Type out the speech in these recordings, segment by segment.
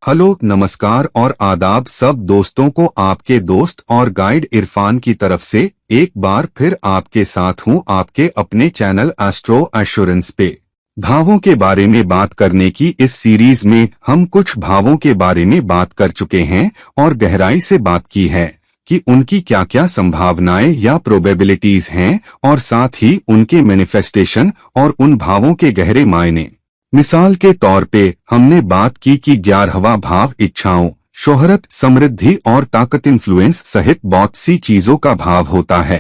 Hello, नमस्कार और आदाब सब दोस्तों को। आपके दोस्त और गाइड इरफान की तरफ से एक बार फिर आपके साथ हूँ आपके अपने चैनल एस्ट्रो एश्योरेंस पे। भावों के बारे में बात करने की इस सीरीज में हम कुछ भावों के बारे में बात कर चुके हैं और गहराई से बात की है कि उनकी क्या क्या संभावनाएं या प्रोबेबिलिटीज हैं और साथ ही उनके मैनिफेस्टेशन और उन भावों के गहरे मायने। मिसाल के तौर पे हमने बात की कि 11वां भाव इच्छाओं, शोहरत, समृद्धि और ताकत, इन्फ्लुएंस सहित बहुत सी चीजों का भाव होता है।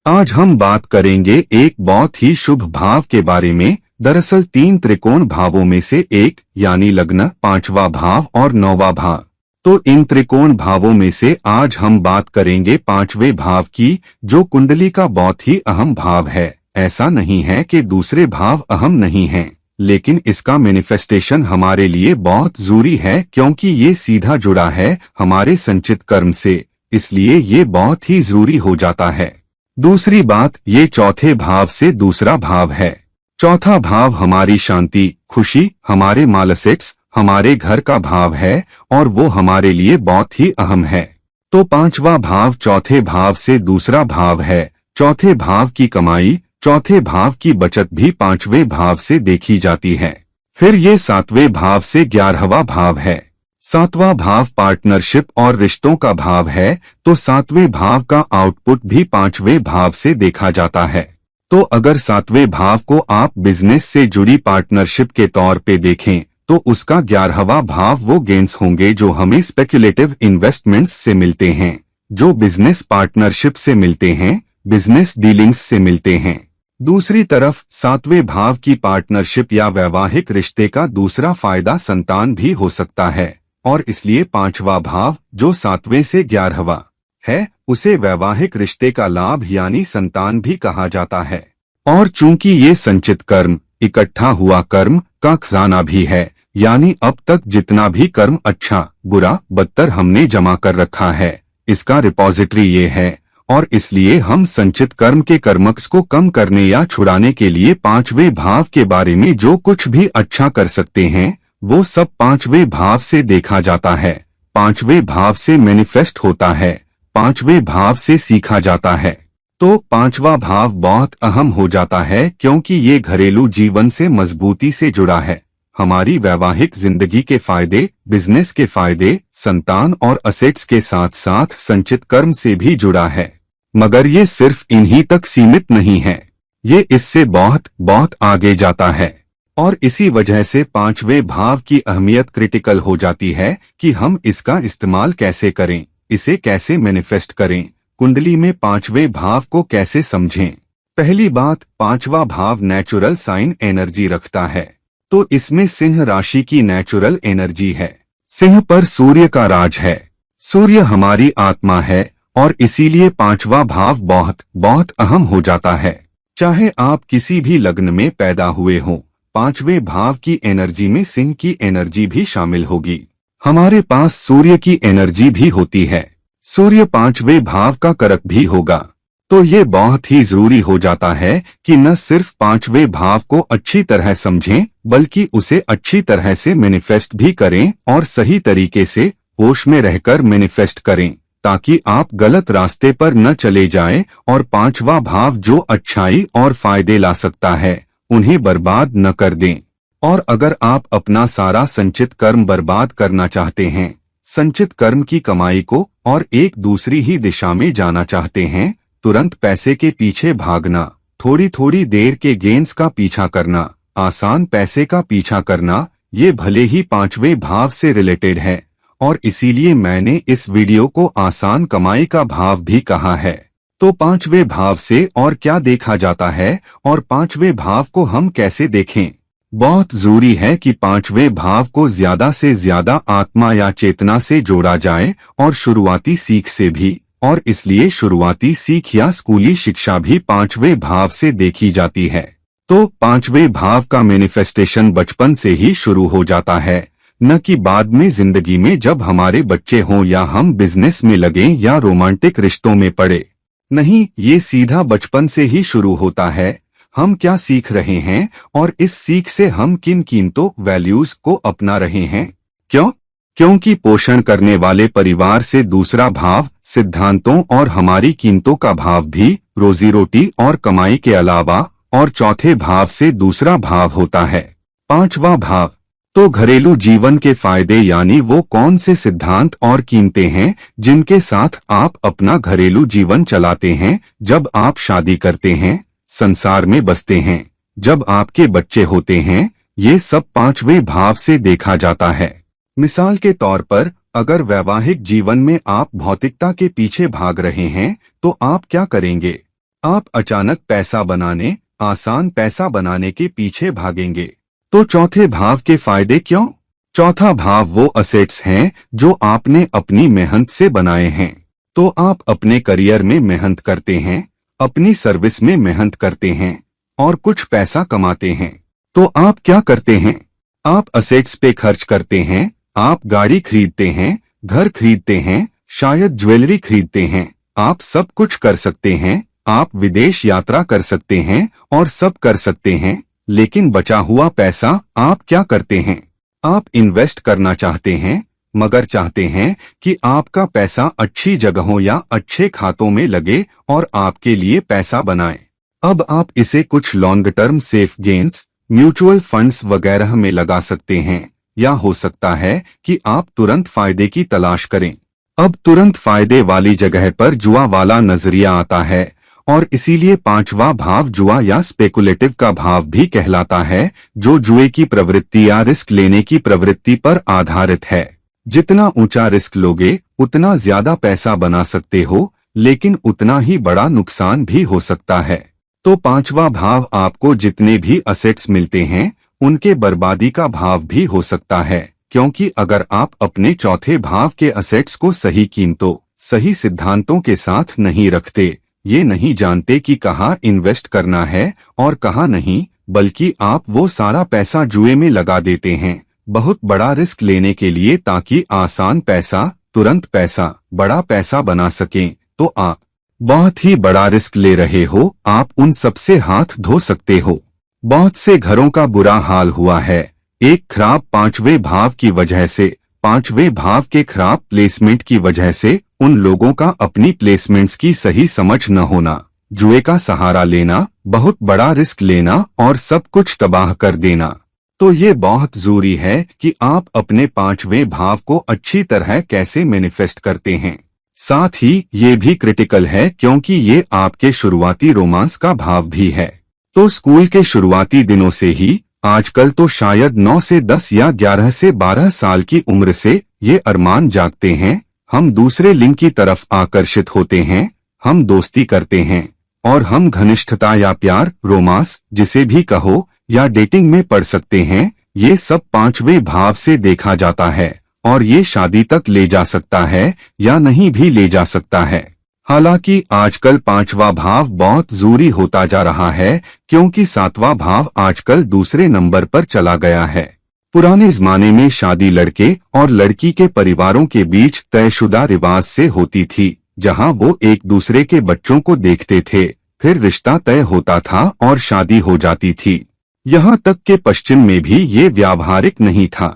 आज हम बात करेंगे एक बहुत ही शुभ भाव के बारे में। दरअसल 3 त्रिकोण भावों में से एक यानी लग्न, 5वां भाव और 9वां भाव। तो इन त्रिकोण भावों में से आज हम बात करेंगे 5वें भाव की, जो कुंडली का बहुत ही अहम भाव है। ऐसा नहीं है कि दूसरे भाव अहम नहीं हैं, लेकिन इसका मैनिफेस्टेशन हमारे लिए बहुत जरूरी है क्योंकि ये सीधा जुड़ा है हमारे संचित कर्म से, इसलिए ये बहुत ही जरूरी हो जाता है। दूसरी बात, ये चौथे भाव से दूसरा भाव है। चौथा भाव हमारी शांति, खुशी, हमारे मालसेट्स, हमारे घर का भाव है और वो हमारे लिए बहुत ही अहम है। तो 5वां भाव चौथे भाव से दूसरा भाव है। चौथे भाव की कमाई, चौथे भाव की बचत भी 5वें भाव से देखी जाती है। फिर ये 7वें भाव से 11वां भाव है। 7वां भाव पार्टनरशिप और रिश्तों का भाव है, तो 7वें भाव का आउटपुट भी 5वें भाव से देखा जाता है। तो अगर 7वें भाव को आप बिजनेस से जुड़ी पार्टनरशिप के तौर पे देखें तो उसका 11वां भाव वो गेन्स होंगे जो हमें स्पेक्युलेटिव इन्वेस्टमेंट्स से मिलते हैं, जो बिजनेस पार्टनरशिप से मिलते हैं, बिजनेस डीलिंग्स से मिलते हैं। दूसरी तरफ 7वें भाव की पार्टनरशिप या वैवाहिक रिश्ते का दूसरा फायदा संतान भी हो सकता है और इसलिए 5वां भाव जो 7वें से 11वां है उसे वैवाहिक रिश्ते का लाभ यानी संतान भी कहा जाता है। और चूंकि ये संचित कर्म, इकट्ठा हुआ कर्म का खजाना भी है, यानी अब तक जितना भी कर्म अच्छा, बुरा, बदतर हमने जमा कर रखा है, इसका रिपोजिटरी ये है। और इसलिए हम संचित कर्म के कर्मक्स को कम करने या छुड़ाने के लिए 5वें भाव के बारे में जो कुछ भी अच्छा कर सकते हैं वो सब 5वें भाव से देखा जाता है, 5वें भाव से मैनिफेस्ट होता है, 5वें भाव से सीखा जाता है। तो 5वां भाव बहुत अहम हो जाता है क्योंकि ये घरेलू जीवन से मजबूती से जुड़ा है। हमारी वैवाहिक जिंदगी के फायदे, बिजनेस के फायदे, संतान और असेट्स के साथ साथ संचित कर्म से भी जुड़ा है। मगर ये सिर्फ इन्हीं तक सीमित नहीं है, ये इससे बहुत बहुत आगे जाता है। और इसी वजह से 5वें भाव की अहमियत क्रिटिकल हो जाती है कि हम इसका इस्तेमाल कैसे करें, इसे कैसे मैनिफेस्ट करें, कुंडली में 5वें भाव को कैसे समझें। पहली बात, 5वां भाव नेचुरल साइन एनर्जी रखता है, तो इसमें सिंह राशि की नेचुरल एनर्जी है। सिंह पर सूर्य का राज है, सूर्य हमारी आत्मा है और इसीलिए 5वां भाव बहुत बहुत अहम हो जाता है। चाहे आप किसी भी लग्न में पैदा हुए हों, 5वें भाव की एनर्जी में सिंह की एनर्जी भी शामिल होगी। हमारे पास सूर्य की एनर्जी भी होती है, सूर्य 5वें भाव का करक भी होगा। तो ये बहुत ही जरूरी हो जाता है कि न सिर्फ 5वें भाव को अच्छी तरह समझें बल्कि उसे अच्छी तरह से मैनिफेस्ट भी करें और सही तरीके से होश में रहकर मैनिफेस्ट करें, ताकि आप गलत रास्ते पर न चले जाएं और 5वां भाव जो अच्छाई और फायदे ला सकता है उन्हें बर्बाद न कर दें। और अगर आप अपना सारा संचित कर्म बर्बाद करना चाहते हैं, संचित कर्म की कमाई को और एक दूसरी ही दिशा में जाना चाहते हैं, तुरंत पैसे के पीछे भागना, थोड़ी थोड़ी देर के गेन्स का पीछा करना, आसान पैसे का पीछा करना, ये भले ही 5वें भाव से रिलेटेड है और इसीलिए मैंने इस वीडियो को आसान कमाई का भाव भी कहा है। तो 5वें भाव से और क्या देखा जाता है और 5वें भाव को हम कैसे देखें? बहुत जरूरी है कि 5वें भाव को ज्यादा से ज्यादा आत्मा या चेतना से जोड़ा जाए और शुरुआती सीख से भी, और इसलिए शुरुआती सीख या स्कूली शिक्षा भी 5वें भाव से देखी जाती है। तो 5वें भाव का मैनिफेस्टेशन बचपन से ही शुरू हो जाता है, न कि बाद में जिंदगी में जब हमारे बच्चे हों या हम बिजनेस में लगें या रोमांटिक रिश्तों में पड़े। नहीं, ये सीधा बचपन से ही शुरू होता है। हम क्या सीख रहे हैं और इस सीख से हम किन कीमतों, वैल्यूज को अपना रहे हैं। क्यों? क्योंकि पोषण करने वाले परिवार से दूसरा भाव सिद्धांतों और हमारी कीमतों का भाव भी रोजी रोटी और कमाई के अलावा और चौथे भाव से दूसरा भाव होता है पांचवा भाव। तो घरेलू जीवन के फायदे यानी वो कौन से सिद्धांत और कीमतें हैं जिनके साथ आप अपना घरेलू जीवन चलाते हैं, जब आप शादी करते हैं, संसार में बसते हैं, जब आपके बच्चे होते हैं, ये सब पांचवें भाव से देखा जाता है। मिसाल के तौर पर अगर वैवाहिक जीवन में आप भौतिकता के पीछे भाग रहे हैं तो आप क्या करेंगे? आप अचानक पैसा बनाने, आसान पैसा बनाने के पीछे भागेंगे। तो चौथे भाव के फायदे क्यों? चौथा भाव वो असेट्स हैं जो आपने अपनी मेहनत से बनाए हैं। तो आप अपने करियर में मेहनत करते हैं, अपनी सर्विस में मेहनत करते हैं और कुछ पैसा कमाते हैं। तो आप क्या करते हैं? आप असेट्स पे खर्च करते हैं। आप गाड़ी खरीदते हैं, घर खरीदते हैं, शायद ज्वेलरी खरीदते हैं। आप सब कुछ कर सकते हैं। आप विदेश यात्रा कर सकते हैं और सब कर सकते हैं, लेकिन बचा हुआ पैसा आप क्या करते हैं? आप इन्वेस्ट करना चाहते हैं, मगर चाहते हैं कि आपका पैसा अच्छी जगहों या अच्छे खातों में लगे और आपके लिए पैसा बनाए। अब आप इसे कुछ long term safe gains, mutual funds वगैरह में लगा सकते हैं, या हो सकता है कि आप तुरंत फायदे की तलाश करें। अब तुरंत फायदे वाली जगह पर जुआ वाला नजरिया आता है और इसीलिए पांचवा भाव जुआ या स्पेकुलेटिव का भाव भी कहलाता है, जो जुए की प्रवृत्ति या रिस्क लेने की प्रवृत्ति पर आधारित है। जितना ऊंचा रिस्क लोगे उतना ज्यादा पैसा बना सकते हो, लेकिन उतना ही बड़ा नुकसान भी हो सकता है। तो पांचवा भाव आपको जितने भी असेट्स मिलते हैं उनके बर्बादी का भाव भी हो सकता है, क्योंकि अगर आप अपने चौथे भाव के असेट्स को सही कीमतों, सही सिद्धांतों के साथ नहीं रखते, ये नहीं जानते कि कहाँ इन्वेस्ट करना है और कहाँ नहीं, बल्कि आप वो सारा पैसा जुए में लगा देते हैं बहुत बड़ा रिस्क लेने के लिए, ताकि आसान पैसा, तुरंत पैसा, बड़ा पैसा बना सकें, तो आप बहुत ही बड़ा रिस्क ले रहे हो। आप उन सबसे हाथ धो सकते हो। बहुत से घरों का बुरा हाल हुआ है एक खराब पांचवें भाव की वजह से। पांचवें भाव के खराब प्लेसमेंट की वजह से उन लोगों का अपनी प्लेसमेंट्स की सही समझ न होना, जुए का सहारा लेना, बहुत बड़ा रिस्क लेना और सब कुछ तबाह कर देना। तो ये बहुत जरूरी है कि आप अपने पांचवें भाव को अच्छी तरह कैसे मैनिफेस्ट करते हैं। साथ ही ये भी क्रिटिकल है क्योंकि ये आपके शुरुआती रोमांस का भाव भी है। तो स्कूल के शुरुआती दिनों से ही, आजकल तो शायद 9 से 10 या 11 से 12 साल की उम्र से ये अरमान जागते हैं, हम दूसरे लिंग की तरफ आकर्षित होते हैं, हम दोस्ती करते हैं और हम घनिष्ठता या प्यार, रोमांस जिसे भी कहो, या डेटिंग में पड़ सकते हैं। ये सब पांचवें भाव से देखा जाता है और ये शादी तक ले जा सकता है या नहीं भी ले जा सकता है। हालांकि आजकल पांचवा भाव बहुत जरूरी होता जा रहा है, क्योंकि सातवां भाव आजकल दूसरे नंबर पर चला गया है। पुराने जमाने में शादी लड़के और लड़की के परिवारों के बीच तयशुदा रिवाज से होती थी, जहां वो एक दूसरे के बच्चों को देखते थे, फिर रिश्ता तय होता था और शादी हो जाती थी। यहाँ तक के पश्चिम में भी ये व्यावहारिक नहीं था।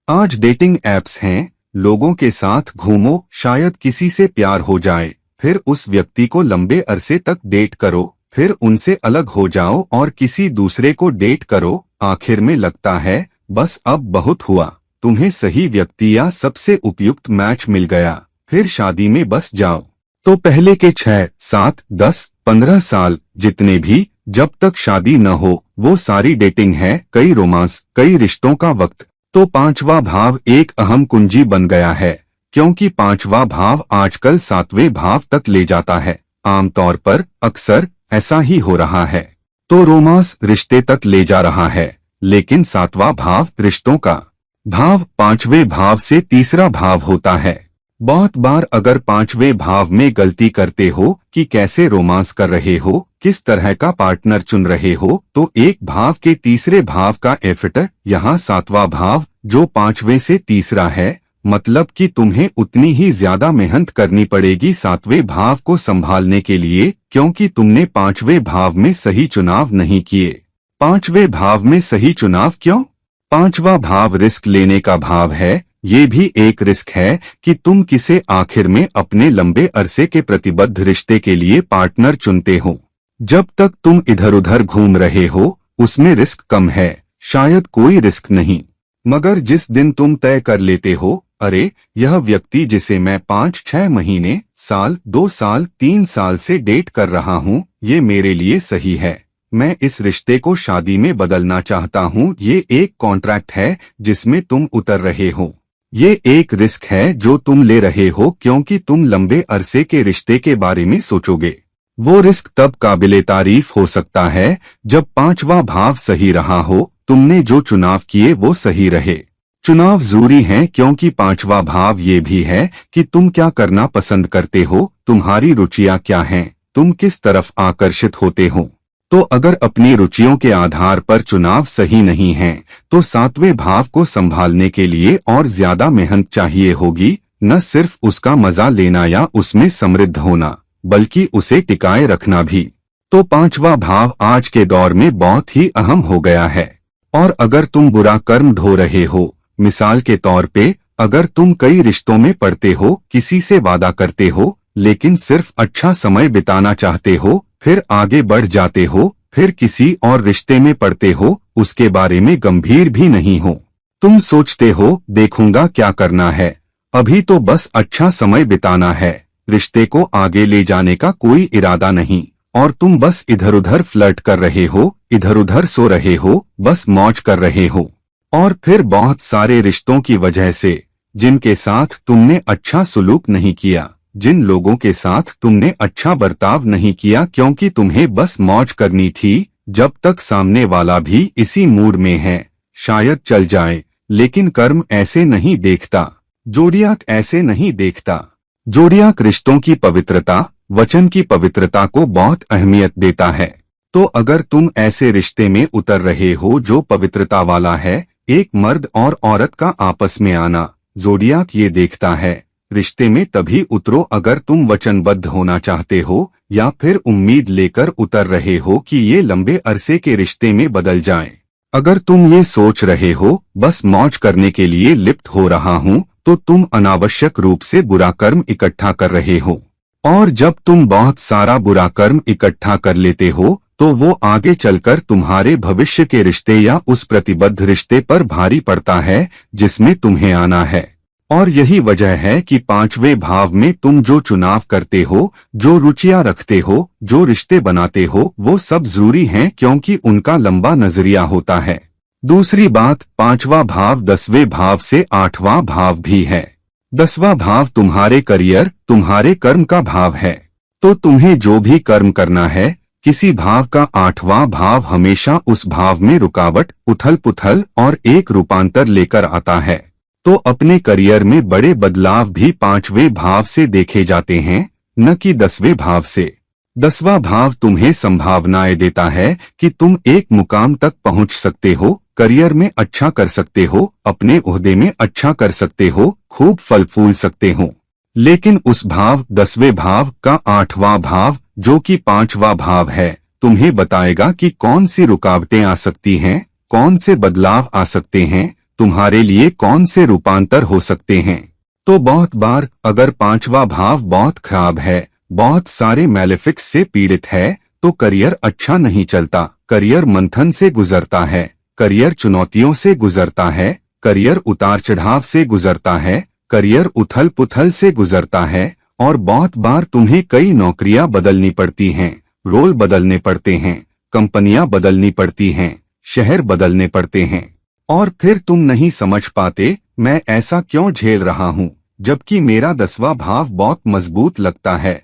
आज डेटिंग एप्स हैं, लोगों के साथ घूमो, शायद किसी से प्यार हो जाए, फिर उस व्यक्ति को लंबे अरसे तक डेट करो, फिर उनसे अलग हो जाओ और किसी दूसरे को डेट करो। आखिर में लगता है बस अब बहुत हुआ, तुम्हें सही व्यक्ति या सबसे उपयुक्त मैच मिल गया, फिर शादी में बस जाओ। तो पहले के 6, 7, 10, 15 साल जितने भी, जब तक शादी न हो, वो सारी डेटिंग है, कई रोमांस, कई रिश्तों का वक्त। तो पांचवा भाव एक अहम कुंजी बन गया है, क्योंकि पांचवा भाव आजकल सातवें भाव तक ले जाता है। आमतौर पर अक्सर ऐसा ही हो रहा है। तो रोमांस रिश्ते तक ले जा रहा है, लेकिन सातवां भाव रिश्तों का भाव पांचवें भाव से तीसरा भाव होता है। बहुत बार अगर पांचवें भाव में गलती करते हो कि कैसे रोमांस कर रहे हो, किस तरह का पार्टनर चुन रहे हो, तो एक भाव के तीसरे भाव का एफर्ट, यहाँ सातवां भाव जो पांचवें से तीसरा है, मतलब कि तुम्हें उतनी ही ज्यादा मेहनत करनी पड़ेगी सातवें भाव को संभालने के लिए, क्योंकि तुमने पांचवें भाव में सही चुनाव नहीं किए। पांचवें भाव में सही चुनाव क्यों? पांचवा भाव रिस्क लेने का भाव है, ये भी एक रिस्क है कि तुम किसे आखिर में अपने लंबे अरसे के प्रतिबद्ध रिश्ते के लिए पार्टनर चुनते हो। जब तक तुम इधर उधर घूम रहे हो उसमें रिस्क कम है, शायद कोई रिस्क नहीं। मगर जिस दिन तुम तय कर लेते हो, अरे यह व्यक्ति जिसे मैं 5-6 महीने, साल, 2 साल, 3 साल से डेट कर रहा हूँ, ये मेरे लिए सही है, मैं इस रिश्ते को शादी में बदलना चाहता हूँ, ये एक कॉन्ट्रैक्ट है जिसमें तुम उतर रहे हो। ये एक रिस्क है जो तुम ले रहे हो क्योंकि तुम लंबे अरसे के रिश्ते के बारे में सोचोगे। वो रिस्क तब काबिले तारीफ हो सकता है जब 5वां भाव सही रहा हो, तुमने जो चुनाव किए वो सही रहे। चुनाव जरूरी है क्योंकि 5वां भाव ये भी है कि तुम क्या करना पसंद करते हो, तुम्हारी रुचियां क्या हैं, तुम किस तरफ आकर्षित होते हो। तो अगर अपनी रुचियों के आधार पर चुनाव सही नहीं है तो 7वें भाव को संभालने के लिए और ज्यादा मेहनत चाहिए होगी, न सिर्फ उसका मजा लेना या उसमें समृद्ध होना बल्कि उसे टिकाए रखना भी। तो 5वां भाव आज के दौर में बहुत ही अहम हो गया है। और अगर तुम बुरा कर्म ढो रहे हो, मिसाल के तौर पे अगर तुम कई रिश्तों में पड़ते हो, किसी से वादा करते हो लेकिन सिर्फ अच्छा समय बिताना चाहते हो, फिर आगे बढ़ जाते हो, फिर किसी और रिश्ते में पड़ते हो, उसके बारे में गंभीर भी नहीं हो, तुम सोचते हो देखूंगा क्या करना है, अभी तो बस अच्छा समय बिताना है, रिश्ते को आगे ले जाने का कोई इरादा नहीं, और तुम बस इधर उधर फ्लर्ट कर रहे हो, इधर उधर सो रहे हो, बस मौज कर रहे हो। और फिर बहुत सारे रिश्तों की वजह से जिनके साथ तुमने अच्छा सुलूक नहीं किया, जिन लोगों के साथ तुमने अच्छा बर्ताव नहीं किया क्योंकि तुम्हें बस मौज करनी थी, जब तक सामने वाला भी इसी मूड में है शायद चल जाए, लेकिन कर्म ऐसे नहीं देखता, जोडियाक ऐसे नहीं देखता। जोडियाक रिश्तों की पवित्रता, वचन की पवित्रता को बहुत अहमियत देता है। तो अगर तुम ऐसे रिश्ते में उतर रहे हो जो पवित्रता वाला है, एक मर्द और औरत का आपस में आना, जोडियाक ये देखता है। रिश्ते में तभी उतरो अगर तुम वचनबद्ध होना चाहते हो या फिर उम्मीद लेकर उतर रहे हो कि ये लंबे अरसे के रिश्ते में बदल जाए। अगर तुम ये सोच रहे हो बस मौज करने के लिए लिप्त हो रहा हूँ, तो तुम अनावश्यक रूप से बुरा कर्म इकट्ठा कर रहे हो। और जब तुम बहुत सारा बुरा कर्म इकट्ठा कर लेते हो तो वो आगे चलकर तुम्हारे भविष्य के रिश्ते या उस प्रतिबद्ध रिश्ते पर भारी पड़ता है जिसमें तुम्हें आना है। और यही वजह है कि 5वें भाव में तुम जो चुनाव करते हो, जो रुचियां रखते हो, जो रिश्ते बनाते हो, वो सब जरूरी हैं क्योंकि उनका लंबा नजरिया होता है। दूसरी बात, 5वां भाव 10वें भाव से 8वां भाव भी है। 10वां भाव तुम्हारे करियर, तुम्हारे कर्म का भाव है। तो तुम्हें जो भी कर्म करना है, किसी भाव का 8वां भाव हमेशा उस भाव में रुकावट, उथल पुथल और एक रूपांतर लेकर आता है। तो अपने करियर में बड़े बदलाव भी 5वें भाव से देखे जाते हैं, न कि 10वें भाव से। 10वां भाव तुम्हें संभावनाएं देता है कि तुम एक मुकाम तक पहुंच सकते हो, करियर में अच्छा कर सकते हो, अपने ओहदे में अच्छा कर सकते हो, खूब फल फूल सकते हो। लेकिन उस भाव 10वें भाव का 8वां भाव जो कि 5वां भाव है, तुम्हें बताएगा कि कौन सी रुकावटें आ सकती हैं, कौन से बदलाव आ सकते हैं, तुम्हारे लिए कौन से रूपांतर हो सकते हैं। तो बहुत बार अगर 5वां भाव बहुत खराब है, बहुत सारे मैलेफिक्स से पीड़ित है, तो करियर अच्छा नहीं चलता, करियर मंथन से गुजरता है, करियर चुनौतियों से गुजरता है, करियर उतार चढ़ाव से गुजरता है, करियर उथल पुथल से गुजरता है। और बहुत बार तुम्हें कई नौकरियां बदलनी पड़ती हैं, रोल बदलने पड़ते हैं, कंपनियां बदलनी पड़ती हैं, शहर बदलने पड़ते हैं, और फिर तुम नहीं समझ पाते मैं ऐसा क्यों झेल रहा हूँ जबकि मेरा 10वां भाव बहुत मजबूत लगता है।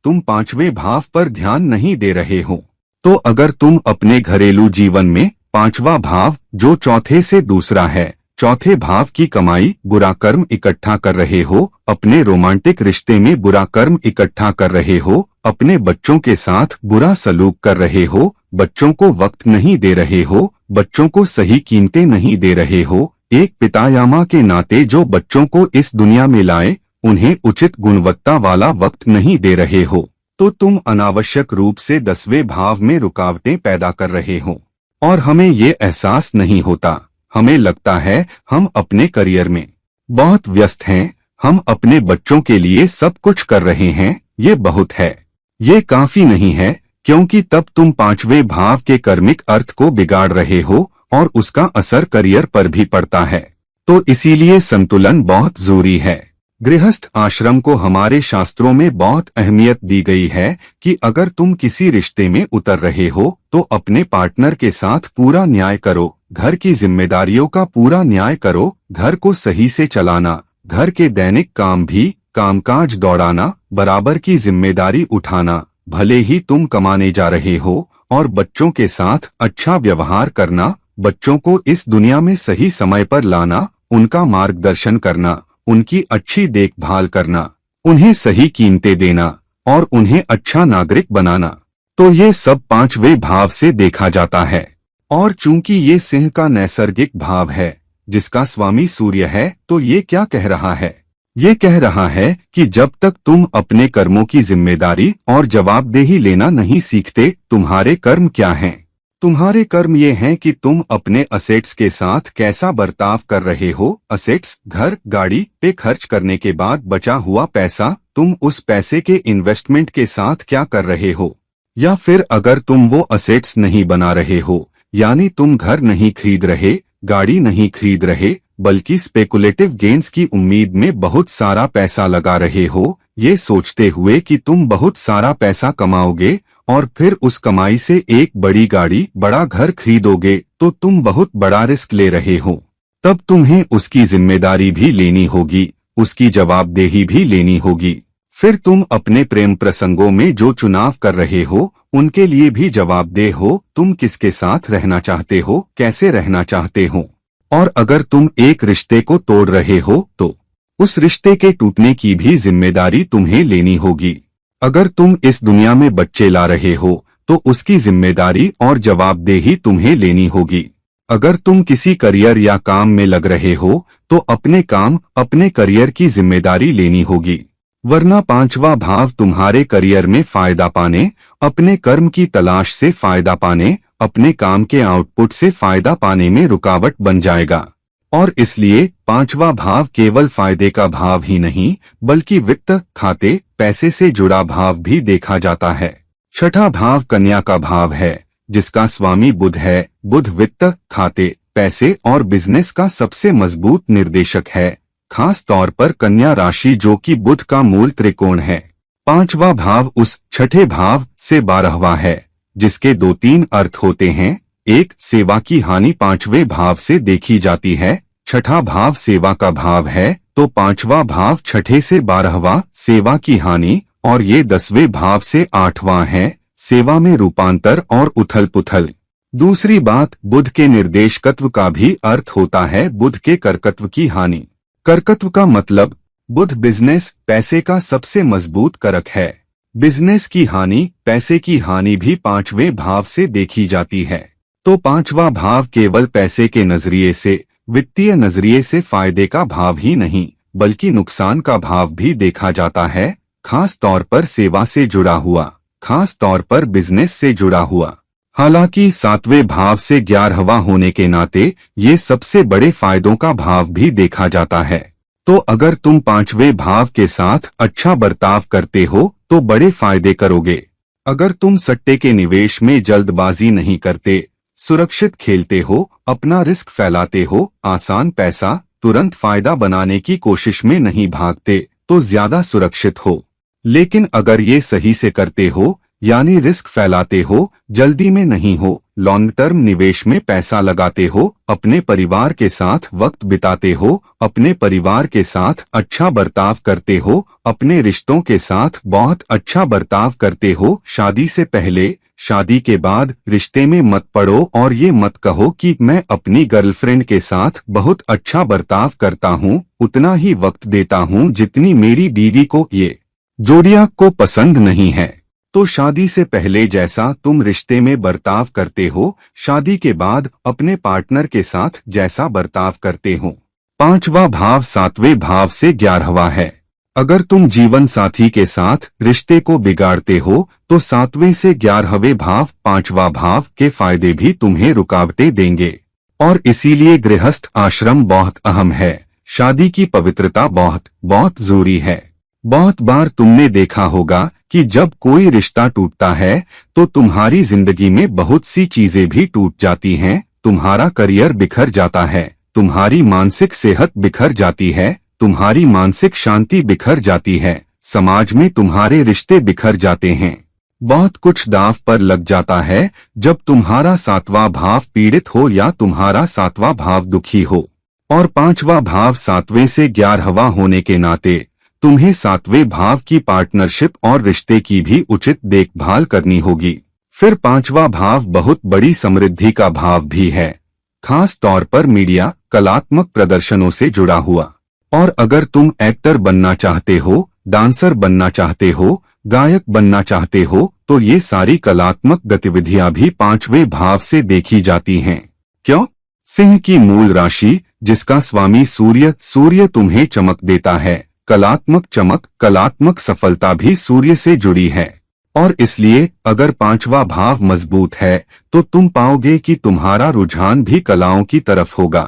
तुम 5वें भाव पर ध्यान नहीं दे रहे हो। तो अगर तुम अपने घरेलू जीवन में 5वां भाव जो चौथे से दूसरा है, चौथे भाव की कमाई, बुरा कर्म इकट्ठा कर रहे हो, अपने रोमांटिक रिश्ते में बुरा कर्म इकट्ठा कर रहे हो, अपने बच्चों के साथ बुरा सलूक कर रहे हो, बच्चों को वक्त नहीं दे रहे हो, बच्चों को सही कीमतें नहीं दे रहे हो, एक पिता या मां के नाते जो बच्चों को इस दुनिया में लाए उन्हें उचित गुणवत्ता वाला वक्त नहीं दे रहे हो, तो तुम अनावश्यक रूप से 10वें भाव में रुकावटें पैदा कर रहे हो। और हमें ये एहसास नहीं होता, हमें लगता है हम अपने करियर में, बहुत व्यस्त हैं, हम अपने बच्चों के लिए सब कुछ कर रहे हैं, ये बहुत है। ये काफी नहीं है, क्योंकि तब तुम पांचवें भाव के कर्मिक अर्थ को बिगाड़ रहे हो और उसका असर करियर पर भी पड़ता है। तो इसीलिए संतुलन बहुत जरूरी है। गृहस्थ आश्रम को हमारे शास्त्रों में बहुत अहमियत दी गई है कि अगर तुम किसी रिश्ते में उतर रहे हो तो अपने पार्टनर के साथ पूरा न्याय करो, घर की जिम्मेदारियों का पूरा न्याय करो, घर को सही से चलाना, घर के दैनिक काम भी, कामकाज दौड़ाना, बराबर की जिम्मेदारी उठाना, भले ही तुम कमाने जा रहे हो, और बच्चों के साथ अच्छा व्यवहार करना, बच्चों को इस दुनिया में सही समय पर लाना, उनका मार्गदर्शन करना, उनकी अच्छी देखभाल करना, उन्हें सही कीमतें देना और उन्हें अच्छा नागरिक बनाना। तो ये सब पांचवें भाव से देखा जाता है। और चूंकि ये सिंह का नैसर्गिक भाव है जिसका स्वामी सूर्य है, तो ये क्या कह रहा है? ये कह रहा है कि जब तक तुम अपने कर्मों की जिम्मेदारी और जवाबदेही लेना नहीं सीखते, तुम्हारे कर्म क्या हैं? तुम्हारे कर्म ये हैं कि तुम अपने असेट्स के साथ कैसा बर्ताव कर रहे हो। असेट्स घर गाड़ी पे खर्च करने के बाद बचा हुआ पैसा, तुम उस पैसे के इन्वेस्टमेंट के साथ क्या कर रहे हो? या फिर अगर तुम वो असेट्स नहीं बना रहे हो, यानी तुम घर नहीं खरीद रहे, गाड़ी नहीं खरीद रहे, बल्कि स्पेकुलेटिव गेन्स की उम्मीद में बहुत सारा पैसा लगा रहे हो, ये सोचते हुए कि तुम बहुत सारा पैसा कमाओगे और फिर उस कमाई से एक बड़ी गाड़ी बड़ा घर खरीदोगे, तो तुम बहुत बड़ा रिस्क ले रहे हो। तब तुम्हें उसकी जिम्मेदारी भी लेनी होगी, उसकी जवाबदेही भी लेनी होगी। फिर तुम अपने प्रेम प्रसंगों में जो चुनाव कर रहे हो उनके लिए भी जवाबदेह हो। तुम किसके साथ रहना चाहते हो, कैसे रहना चाहते हो, और अगर तुम एक रिश्ते को तोड़ रहे हो तो उस रिश्ते के टूटने की भी जिम्मेदारी तुम्हें लेनी होगी। अगर तुम इस दुनिया में बच्चे ला रहे हो तो उसकी जिम्मेदारी और जवाबदेही तुम्हें लेनी होगी। अगर तुम किसी करियर या काम में लग रहे हो तो अपने काम अपने करियर की जिम्मेदारी लेनी होगी, वरना पांचवा भाव तुम्हारे करियर में फायदा पाने, अपने कर्म की तलाश से फायदा पाने, अपने काम के आउटपुट से फायदा पाने में रुकावट बन जाएगा। और इसलिए पांचवा भाव केवल फायदे का भाव ही नहीं बल्कि वित्त, खाते, पैसे से जुड़ा भाव भी देखा जाता है। छठा भाव कन्या का भाव है जिसका स्वामी बुध है। बुध वित्त, खाते, पैसे और बिजनेस का सबसे मजबूत निर्देशक है, खास तौर पर कन्या राशि जो कि बुध का मूल त्रिकोण है। पांचवा भाव उस छठे भाव से 12वां है जिसके 2-3 अर्थ होते हैं। एक, सेवा की हानि पांचवें भाव से देखी जाती है। छठा भाव सेवा का भाव है तो पांचवा भाव छठे से 12वां सेवा की हानि, और ये 10वें भाव से 8वां है सेवा में रूपांतर और उथल पुथल। दूसरी बात, बुध के निर्देशकत्व का भी अर्थ होता है बुध के करकत्व की हानि। करकत्व का मतलब बुध बिजनेस, पैसे का सबसे मजबूत करक है। बिजनेस की हानि, पैसे की हानि भी पांचवें भाव से देखी जाती है। तो पांचवा भाव केवल पैसे के नजरिए से, वित्तीय नजरिए से फायदे का भाव ही नहीं बल्कि नुकसान का भाव भी देखा जाता है, खास तौर पर सेवा से जुड़ा हुआ, खास तौर पर बिजनेस से जुड़ा हुआ। हालांकि 7वें भाव से 11वां होने के नाते ये सबसे बड़े फायदों का भाव भी देखा जाता है। तो अगर तुम 5वें भाव के साथ अच्छा बर्ताव करते हो तो बड़े फायदे करोगे। अगर तुम सट्टे के निवेश में जल्दबाजी नहीं करते, सुरक्षित खेलते हो, अपना रिस्क फैलाते हो, आसान पैसा तुरंत फायदा बनाने की कोशिश में नहीं भागते, तो ज्यादा सुरक्षित हो। लेकिन अगर ये सही से करते हो, यानी रिस्क फैलाते हो, जल्दी में नहीं हो, लॉन्ग टर्म निवेश में पैसा लगाते हो, अपने परिवार के साथ वक्त बिताते हो, अपने परिवार के साथ अच्छा बर्ताव करते हो, अपने रिश्तों के साथ बहुत अच्छा बर्ताव करते हो, शादी से पहले, शादी के बाद रिश्ते में मत पड़ो और ये मत कहो कि मैं अपनी गर्लफ्रेंड के साथ बहुत अच्छा बर्ताव करता हूँ, उतना ही वक्त देता हूँ जितनी मेरी बीवी को ये जोड़ियां को पसंद नहीं है। तो शादी से पहले जैसा तुम रिश्ते में बर्ताव करते हो, शादी के बाद अपने पार्टनर के साथ जैसा बर्ताव करते हो। 5वां भाव 7वें भाव से 11वां है। अगर तुम जीवन साथी के साथ रिश्ते को बिगाड़ते हो तो 7वें से 11वें भाव 5वां भाव के फायदे भी तुम्हें रुकावटें देंगे। और इसीलिए गृहस्थ आश्रम बहुत अहम है। शादी की पवित्रता बहुत बहुत जरूरी है। बहुत बार तुमने देखा होगा कि जब कोई रिश्ता टूटता है तो तुम्हारी जिंदगी में बहुत सी चीजें भी टूट जाती हैं। तुम्हारा करियर बिखर जाता है, तुम्हारी मानसिक सेहत बिखर जाती है, तुम्हारी मानसिक शांति बिखर जाती है, समाज में तुम्हारे रिश्ते बिखर जाते हैं। बहुत कुछ दांव पर लग जाता है जब तुम्हारा 7वां भाव पीड़ित हो या तुम्हारा 7वां भाव दुखी हो। और 5वां भाव 7वें से 11वां होने के नाते तुम्हें 7वें भाव की पार्टनरशिप और रिश्ते की भी उचित देखभाल करनी होगी। फिर 5वां भाव बहुत बड़ी समृद्धि का भाव भी है, खास तौर पर मीडिया कलात्मक प्रदर्शनों से जुड़ा हुआ। और अगर तुम एक्टर बनना चाहते हो, डांसर बनना चाहते हो, गायक बनना चाहते हो, तो ये सारी कलात्मक गतिविधियां भी 5वें भाव से देखी जाती हैं। क्यों? सिंह की मूल राशि जिसका स्वामी सूर्य तुम्हें चमक देता है। कलात्मक चमक, कलात्मक सफलता भी सूर्य से जुड़ी है। और इसलिए अगर 5वां भाव मजबूत है तो तुम पाओगे कि तुम्हारा रुझान भी कलाओं की तरफ होगा।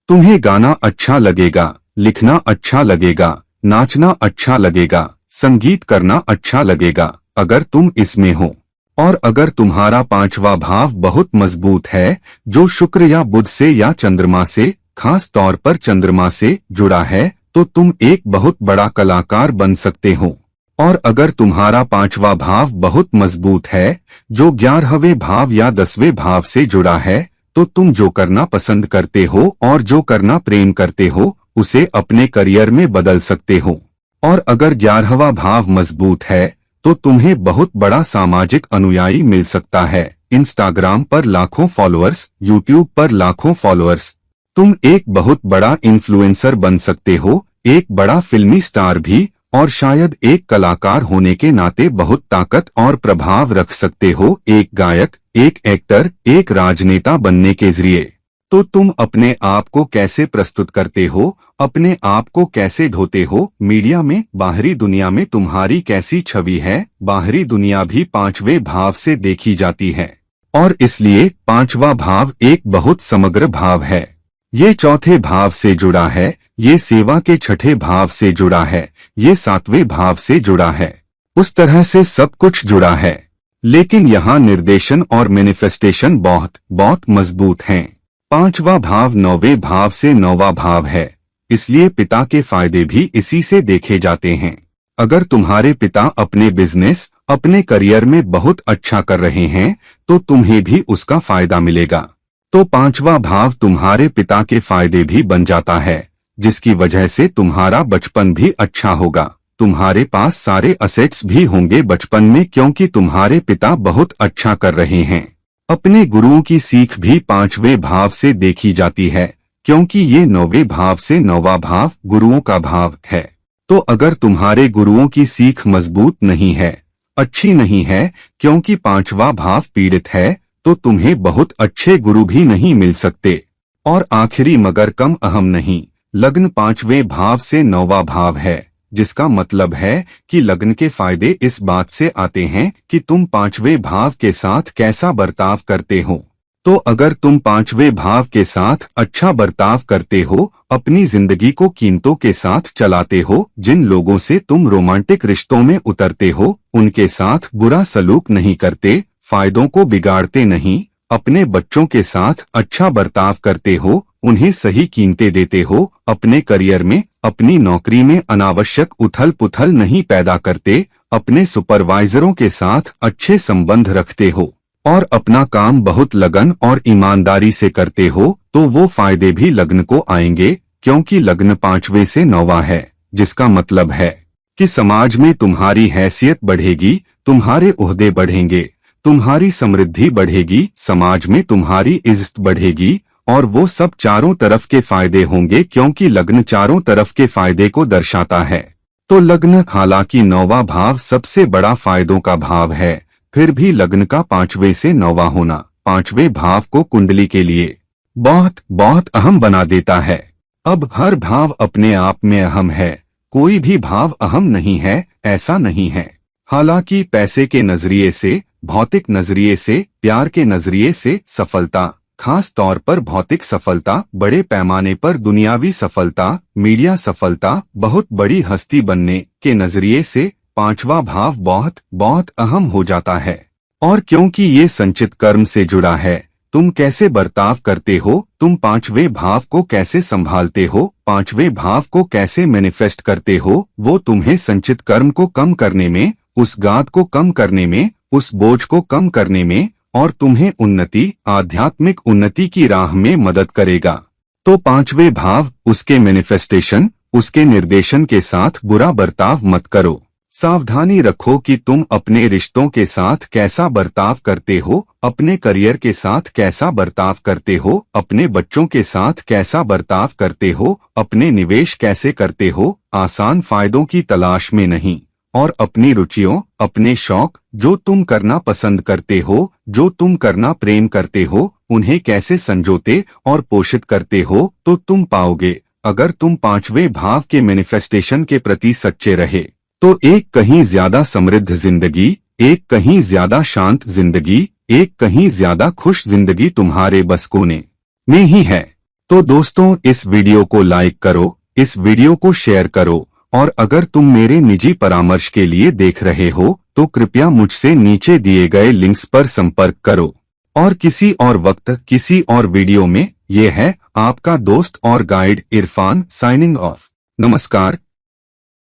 तुम्हें गाना अच्छा लगेगा, लिखना अच्छा लगेगा, नाचना अच्छा लगेगा, संगीत करना अच्छा लगेगा अगर तुम इसमें हो। और अगर तुम्हारा 5वां भाव बहुत मजबूत है जो शुक्र या बुध से या चंद्रमा से, खास तौर पर चंद्रमा से जुड़ा है, तो तुम एक बहुत बड़ा कलाकार बन सकते हो। और अगर तुम्हारा 5वां भाव बहुत मजबूत है जो 11वें भाव या 10वें भाव से जुड़ा है, तो तुम जो करना पसंद करते हो और जो करना प्रेम करते हो उसे अपने करियर में बदल सकते हो। और अगर 11वां भाव मजबूत है तो तुम्हें बहुत बड़ा सामाजिक अनुयायी मिल सकता है। इंस्टाग्राम पर लाखों फॉलोअर्स, यूट्यूब पर लाखों फॉलोअर्स। तुम एक बहुत बड़ा इन्फ्लुएंसर बन सकते हो, एक बड़ा फिल्मी स्टार भी, और शायद एक कलाकार होने के नाते बहुत ताकत और प्रभाव रख सकते हो, एक गायक, एक एक्टर, एक राजनेता बनने के जरिए। तो तुम अपने आप को कैसे प्रस्तुत करते हो, अपने आप को कैसे ढोते हो मीडिया में, बाहरी दुनिया में तुम्हारी कैसी छवि है, बाहरी दुनिया भी 5वें भाव से देखी जाती है। और इसलिए 5वां भाव एक बहुत समग्र भाव है। ये 4थे भाव से जुड़ा है, ये सेवा के 6ठे भाव से जुड़ा है, ये 7वें भाव से जुड़ा है। उस तरह से सब कुछ जुड़ा है। लेकिन यहाँ निर्देशन और मैनिफेस्टेशन बहुत बहुत मजबूत हैं। 5वां भाव 9वें भाव से 9वां भाव है, इसलिए पिता के फायदे भी इसी से देखे जाते हैं। अगर तुम्हारे पिता अपने बिजनेस, अपने करियर में बहुत अच्छा कर रहे हैं तो तुम्हें भी उसका फायदा मिलेगा। तो 5वां भाव तुम्हारे पिता के फायदे भी बन जाता है, जिसकी वजह से तुम्हारा बचपन भी अच्छा होगा। तुम्हारे पास सारे असेट्स भी होंगे बचपन में, क्योंकि तुम्हारे पिता बहुत अच्छा कर रहे हैं। अपने गुरुओं की सीख भी 5वें भाव से देखी जाती है, क्योंकि ये 9वें भाव से 9वां भाव गुरुओं का भाव है। तो अगर तुम्हारे गुरुओं की सीख मजबूत नहीं है, अच्छी नहीं है, क्योंकि 5वां भाव पीड़ित है, तो तुम्हें बहुत अच्छे गुरु भी नहीं मिल सकते। और आखिरी मगर कम अहम नहीं, लग्न 5वें भाव से 9वां भाव है, जिसका मतलब है कि लग्न के फायदे इस बात से आते हैं कि तुम 5वें भाव के साथ कैसा बर्ताव करते हो। तो अगर तुम 5वें भाव के साथ अच्छा बर्ताव करते हो, अपनी जिंदगी को कीमतों के साथ चलाते हो, जिन लोगों से तुम रोमांटिक रिश्तों में उतरते हो उनके साथ बुरा सलूक नहीं करते, फायदों को बिगाड़ते नहीं, अपने बच्चों के साथ अच्छा बर्ताव करते हो, उन्हें सही कीमतें देते हो, अपने करियर में, अपनी नौकरी में अनावश्यक उथल पुथल नहीं पैदा करते, अपने सुपरवाइजरों के साथ अच्छे संबंध रखते हो और अपना काम बहुत लगन और ईमानदारी से करते हो, तो वो फायदे भी लग्न को आएंगे, क्योंकि लग्न 5वें से 9वां है, जिसका मतलब है कि समाज में तुम्हारी हैसियत बढ़ेगी, तुम्हारे ओहदे बढ़ेंगे, तुम्हारी समृद्धि बढ़ेगी, समाज में तुम्हारी इज्जत बढ़ेगी, और वो सब चारों तरफ के फायदे होंगे, क्योंकि लग्न चारों तरफ के फायदे को दर्शाता है। तो लग्न हालांकि 9वां भाव सबसे बड़ा फायदों का भाव है, फिर भी लग्न का 5वें से 9वां होना 5वें भाव को कुंडली के लिए बहुत बहुत अहम बना देता है। अब हर भाव अपने आप में अहम है, कोई भी भाव अहम नहीं है, ऐसा नहीं है। हालांकि पैसे के नजरिए से, भौतिक नजरिए से, प्यार के नजरिए से, सफलता, खास तौर पर भौतिक सफलता, बड़े पैमाने पर दुनियावी सफलता, मीडिया सफलता, बहुत बड़ी हस्ती बनने के नजरिए से पांचवा भाव बहुत बहुत अहम हो जाता है। और क्योंकि ये संचित कर्म से जुड़ा है, तुम कैसे बर्ताव करते हो, तुम पांचवें भाव को कैसे संभालते हो, पांचवें भाव को कैसे मैनिफेस्ट करते हो, वो तुम्हें संचित कर्म को कम करने में, उस गाद को कम करने में, उस बोझ को कम करने में और तुम्हें उन्नति, आध्यात्मिक उन्नति की राह में मदद करेगा। तो पांचवें भाव, उसके मैनिफेस्टेशन, उसके निर्देशन के साथ बुरा बर्ताव मत करो। सावधानी रखो कि तुम अपने रिश्तों के साथ कैसा बर्ताव करते हो, अपने करियर के साथ कैसा बर्ताव करते हो, अपने बच्चों के साथ कैसा बर्ताव करते हो, अपने निवेश कैसे करते हो, आसान फायदों की तलाश में नहीं, और अपनी रुचियों, अपने शौक, जो तुम करना पसंद करते हो, जो तुम करना प्रेम करते हो, उन्हें कैसे संजोते और पोषित करते हो, तो तुम पाओगे। अगर तुम पांचवें भाव के मैनिफेस्टेशन के प्रति सच्चे रहे तो एक कहीं ज्यादा समृद्ध जिंदगी, एक कहीं ज्यादा शांत जिंदगी, एक कहीं ज्यादा खुश जिंदगी तुम्हारे बस कोने में ही है। तो दोस्तों, इस वीडियो को लाइक करो, इस वीडियो को शेयर करो, और अगर तुम मेरे निजी परामर्श के लिए देख रहे हो तो कृपया मुझसे नीचे दिए गए लिंक्स पर संपर्क करो। और किसी और वक्त, किसी और वीडियो में, ये है आपका दोस्त और गाइड इरफान साइनिंग ऑफ। नमस्कार।